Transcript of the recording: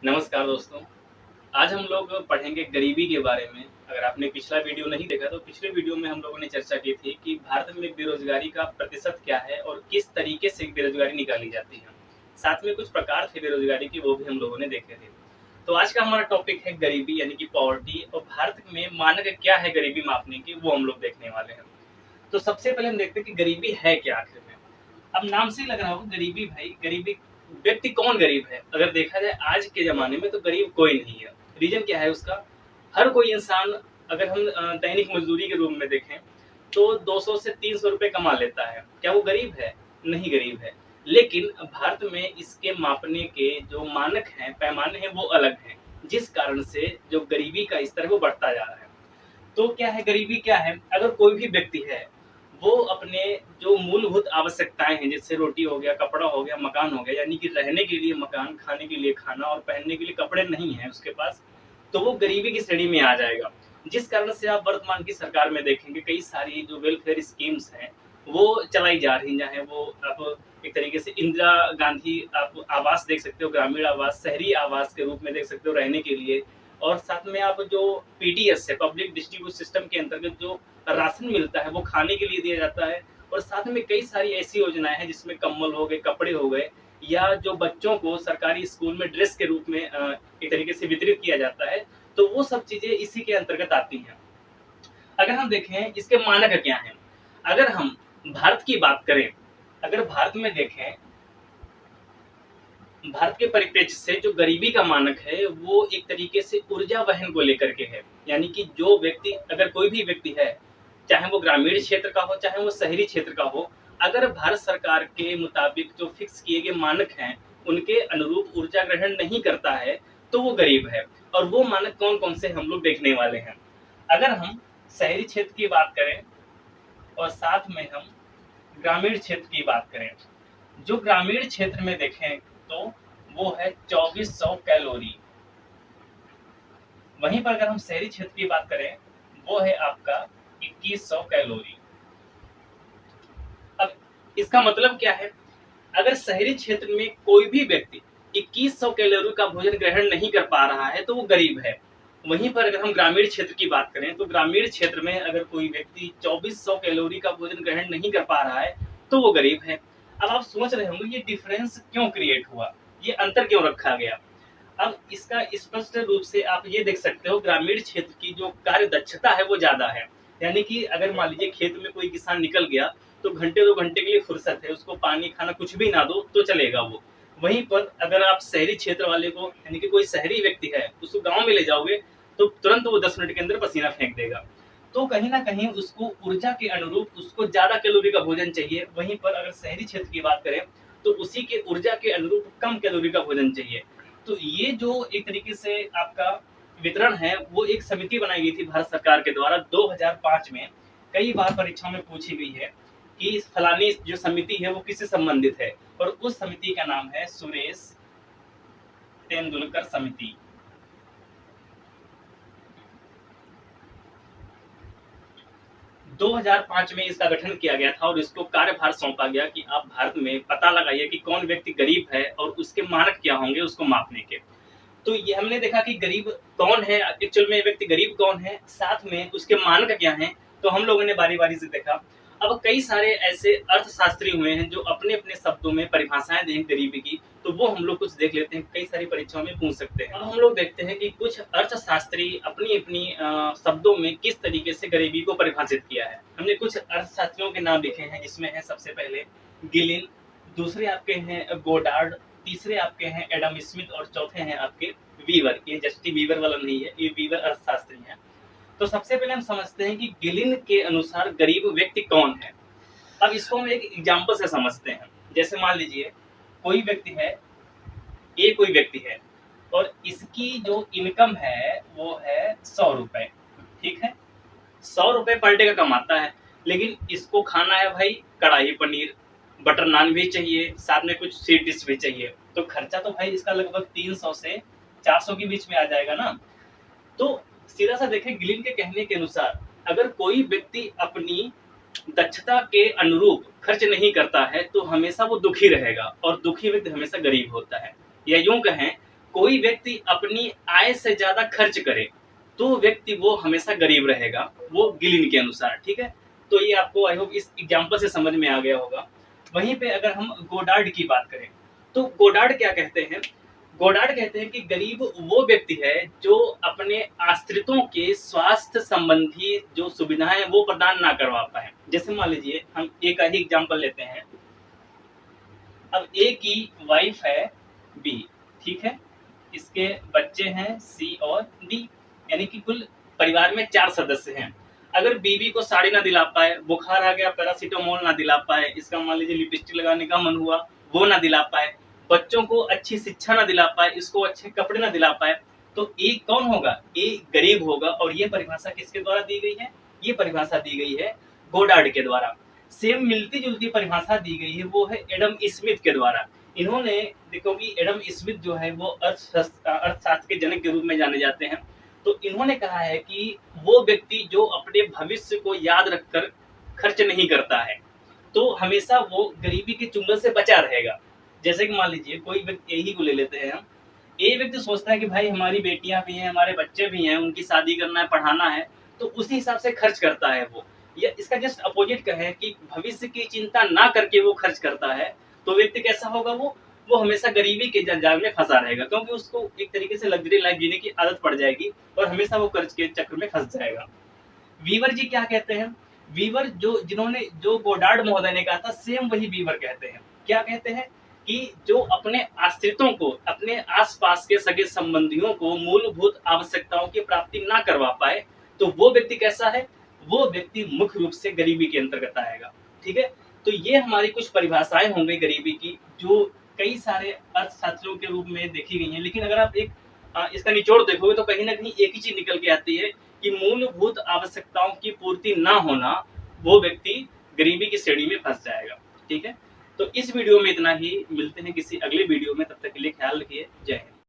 नमस्कार दोस्तों। आज हम लोग पढ़ेंगे गरीबी के बारे में। अगर आपने पिछला वीडियो नहीं देखा तो पिछले वीडियो में हम लोगों ने चर्चा की थी कि भारत में बेरोज़गारी का प्रतिशत क्या है और किस तरीके से बेरोज़गारी निकाली जाती है। साथ में कुछ प्रकार थे बेरोज़गारी के, वो भी हम लोगों ने देखे थे। तो आज का हमारा टॉपिक है गरीबी यानी कि पॉवर्टी, और भारत में मानक क्या है गरीबी मापने के, वो हम लोग देखने वाले हैं। तो सबसे पहले हम देखते हैं कि गरीबी है क्या आखिर में। अब नाम से ही लग रहा होगा गरीबी, भाई गरीबी व्यक्ति कौन गरीब है? अगर देखा जाए आज के ज़माने में तो गरीब कोई नहीं है। रीज़न क्या है उसका? हर कोई इंसान, अगर हम दैनिक मज़दूरी के रूप में देखें तो 200 से 300 रुपए कमा लेता है। क्या वो गरीब है? नहीं गरीब है। लेकिन भारत में इसके मापने के जो मानक हैं, पैमाने हैं, वो अलग हैं। जिस कारण से जो गरीबी का स्तर है वो बढ़ता जा रहा है। तो क्या है गरीबी क्या है? अगर कोई भी व्यक्ति है, वो अपने जो मूलभूत आवश्यकताएँ हैं, जैसे रोटी हो गया, कपड़ा हो गया, मकान हो गया, यानी कि रहने के लिए मकान, खाने के लिए खाना और पहनने के लिए कपड़े नहीं हैं उसके पास, तो वो गरीबी की श्रेणी में आ जाएगा। जिस कारण से आप वर्तमान की सरकार में देखेंगे कई सारी जो वेलफेयर स्कीम्स हैं, वो चलाई जा रही हैं। चाहे वो आप एक तरीके से इंदिरा गांधी आप आवास देख सकते हो, ग्रामीण आवास, शहरी आवास के रूप में देख सकते हो रहने के लिए, और साथ में आप जो पीडीएस है, पब्लिक डिस्ट्रीब्यूशन सिस्टम के अंतर्गत जो राशन मिलता है वो खाने के लिए दिया जाता है। और साथ में कई सारी ऐसी योजनाएं हैं जिसमें कम्बल हो गए, कपड़े हो गए, या जो बच्चों को सरकारी स्कूल में ड्रेस के रूप में एक तरीके से वितरित किया जाता है। तो वो सब चीजें इसी के अंतर्गत आती हैं। अगर हम देखें इसके मानक क्या हैं, अगर हम भारत की बात करें, अगर भारत में देखें, भारत के परिप्रेक्ष्य से जो गरीबी का मानक है वो एक तरीके से ऊर्जा वहन को लेकर के है। यानी कि जो व्यक्ति, अगर कोई भी व्यक्ति है, चाहे वो ग्रामीण क्षेत्र का हो चाहे वो शहरी क्षेत्र का हो, अगर भारत सरकार के मुताबिक जो फिक्स किए गए मानक हैं उनके अनुरूप ऊर्जा ग्रहण नहीं करता है तो वो गरीब है। और वो मानक कौन कौन से हम लोग देखने वाले हैं। अगर हम शहरी क्षेत्र की बात करें और साथ में हम ग्रामीण क्षेत्र की बात करें, जो ग्रामीण क्षेत्र में देखें तो वो है 2400 कैलोरी। वहीं पर अगर हम शहरी क्षेत्र की बात करें वो है आपका 2100 कैलोरी। अब इसका मतलब क्या है? अगर शहरी क्षेत्र में कोई भी व्यक्ति 2100 कैलोरी का भोजन ग्रहण नहीं कर पा रहा है तो वो गरीब है। वहीं पर अगर हम ग्रामीण क्षेत्र की बात करें तो ग्रामीण क्षेत्र में अगर कोई व्यक्ति 2400 कैलोरी का भोजन ग्रहण नहीं कर पा रहा है तो वो गरीब है। अब आप सोच रहे होंगे ये डिफरेंस क्यों क्रिएट हुआ, ये अंतर क्यों रखा गया। अब इसका स्पष्ट रूप से आप ये देख सकते हो, ग्रामीण क्षेत्र की जो कार्य दक्षता है वो ज्यादा है। यानी कि अगर मान लीजिए खेत में कोई किसान निकल गया तो घंटे 2 घंटे के लिए फुर्सत है, उसको पानी खाना कुछ भी ना दो तो चलेगा वो। वहीं पर अगर आप शहरी क्षेत्र वाले को, यानी कि कोई शहरी व्यक्ति है, उसको गांव में ले जाओगे तो तुरंत वो 10 मिनट के अंदर पसीना फेंक देगा। तो कहीं ना कहीं उसको ऊर्जा के अनुरूप उसको ज्यादा कैलोरी का भोजन चाहिए। वहीं पर अगर शहरी क्षेत्र की बात करें तो उसी के ऊर्जा के अनुरूप कम कैलोरी का भोजन चाहिए। तो ये जो एक तरीके से आपका वितरण है वो एक समिति बनाई गई थी भारत सरकार के द्वारा 2005 में। कई बार परीक्षाओं में पूछी गई है कि फलानी जो समिति है वो किससे संबंधित है, और उस समिति का नाम है सुरेश तेंदुलकर समिति। 2005 में इसका गठन किया गया था और इसको कार्यभार सौंपा गया कि आप भारत में पता लगाइए कि कौन व्यक्ति गरीब है और उसके मानक क्या होंगे उसको मापने के। तो ये हमने देखा कि गरीब कौन है, एक्चुअल में व्यक्ति गरीब कौन है, साथ में उसके मानक क्या हैं। तो हम लोगों ने बारी बारी से देखा। अब कई सारे ऐसे अर्थशास्त्री हुए हैं जो अपने अपने शब्दों में परिभाषाएं दें गरीबी की, तो वो हम लोग कुछ देख लेते हैं, कई सारी परीक्षाओं में पूछ सकते हैं। अब हम लोग देखते हैं कि कुछ अर्थशास्त्री अपनी अपनी शब्दों में किस तरीके से गरीबी को परिभाषित किया है। हमने कुछ अर्थशास्त्रियों के नाम लिखे हैं, जिसमें है सबसे पहले गिलिन, दूसरे आपके हैं गोडार्ड, तीसरे आपके हैं एडम स्मिथ, और चौथे हैं आपके वीवर। ये जस्टिन वीवर वाला नहीं है, ये वीवर अर्थशास्त्री हैं। तो सबसे पहले हम समझते हैं कि गिलिन के अनुसार गरीब व्यक्ति कौन है। अब इसको हम एक एग्जाम्पल से समझते हैं। जैसे मान लीजिए कोई व्यक्ति है, ये कोई व्यक्ति है और इसकी जो इनकम है वो है 100 रुपए, ठीक है। 100 रुपए पर डे का कमाता है, लेकिन इसको खाना है भाई कढ़ाई पनीर, बटर नान भी चाहिए, साथ में कुछ स्वीट डिश भी चाहिए। तो खर्चा तो भाई इसका लगभग 300 से 400 के बीच में आ जाएगा ना। तो सीधा सा देखें, गिलिन के कहने के अनुसार अगर कोई व्यक्ति अपनी दक्षता के अनुरूप खर्च नहीं करता है तो हमेशा वो दुखी रहेगा, और दुखी व्यक्ति हमेशा गरीब होता है। या यूं कहें, कोई व्यक्ति अपनी आय से ज्यादा खर्च करे तो व्यक्ति वो हमेशा गरीब रहेगा, वो गिलिन के अनुसार। ठीक है, तो ये आपको आई होप इस एग्जाम्पल से समझ में आ गया होगा। वहीं पे अगर हम गोडार्ड की बात करें तो गोडार्ड क्या कहते हैं? गोडार्ड कहते हैं कि गरीब वो व्यक्ति है जो अपने आश्रितों के स्वास्थ्य संबंधी जो सुविधाएं वो प्रदान ना करवा पाए। जैसे मान लीजिए हम एक ही एग्जाम्पल लेते हैं। अब ए की वाइफ है बी, ठीक है, इसके बच्चे हैं सी और डी, यानी कि कुल परिवार में 4 सदस्य हैं। अगर बीवी को साड़ी ना दिला पाए, बुखार आ गया पैरासीटामोल ना दिला पाए, इसका मान लीजिए लिपस्टिक लगाने का मन हुआ वो ना दिला पाए, बच्चों को अच्छी शिक्षा ना दिला पाए, इसको अच्छे कपड़े ना दिला पाए, तो ए कौन होगा? ए गरीब होगा। और ये परिभाषा किसके द्वारा दी गई है? ये परिभाषा दी गई है गोडार्ड के द्वारा। सेम मिलती जुलती परिभाषा दी गई है वो है एडम स्मिथ के द्वारा। इन्होंने देखो कि एडम स्मिथ जो है वो अर्थशास्त्र के जनक के रूप में जाने जाते हैं। तो इन्होंने कहा है कि वो व्यक्ति जो अपने भविष्य को याद रखकर खर्च नहीं करता है तो हमेशा वो गरीबी के चुंगल से बचा रहेगा। जैसे कि मान लीजिए कोई व्यक्ति, यही को ले लेते हैं हम, ए व्यक्ति सोचता है कि भाई हमारी बेटियां भी हैं, हमारे बच्चे भी हैं, उनकी शादी करना है, पढ़ाना है, तो उसी हिसाब से खर्च करता है वो। या इसका जस्ट अपोजिट कहें कि भविष्य की चिंता ना करके वो खर्च करता है तो व्यक्ति कैसा होगा? वो हमेशा गरीबी के जाल में फंसा रहेगा, क्योंकि उसको एक तरीके से लग्जरी लाइफ जीने की आदत पड़ जाएगी और हमेशा वो कर्ज के चक्र में फंस जाएगा। वीवर जी क्या कहते हैं? वीवर जो गोडार्ड महोदय ने कहा था सेम वही वीवर कहते हैं। क्या कहते हैं? कि जो अपने आश्रितों को, अपने आसपास के सगे संबंधियों को मूलभूत आवश्यकताओं की प्राप्ति ना करवा पाए तो वो व्यक्ति कैसा है? वो व्यक्ति मुख्य रूप से गरीबी के अंतर्गत आएगा। ठीक है, तो ये हमारी कुछ परिभाषाएं होंगी गरीबी की जो कई सारे अर्थशास्त्रियों के रूप में देखी गई हैं। लेकिन अगर आप इसका निचोड़ देखोगे तो कहीं ना कहीं एक ही चीज निकल के आती है कि मूलभूत आवश्यकताओं की पूर्ति ना होना वो व्यक्ति गरीबी की श्रेणी में फंस जाएगा। ठीक है, तो इस वीडियो में इतना ही। मिलते हैं किसी अगले वीडियो में, तब तक के लिए ख्याल रखिए। जय हिंद।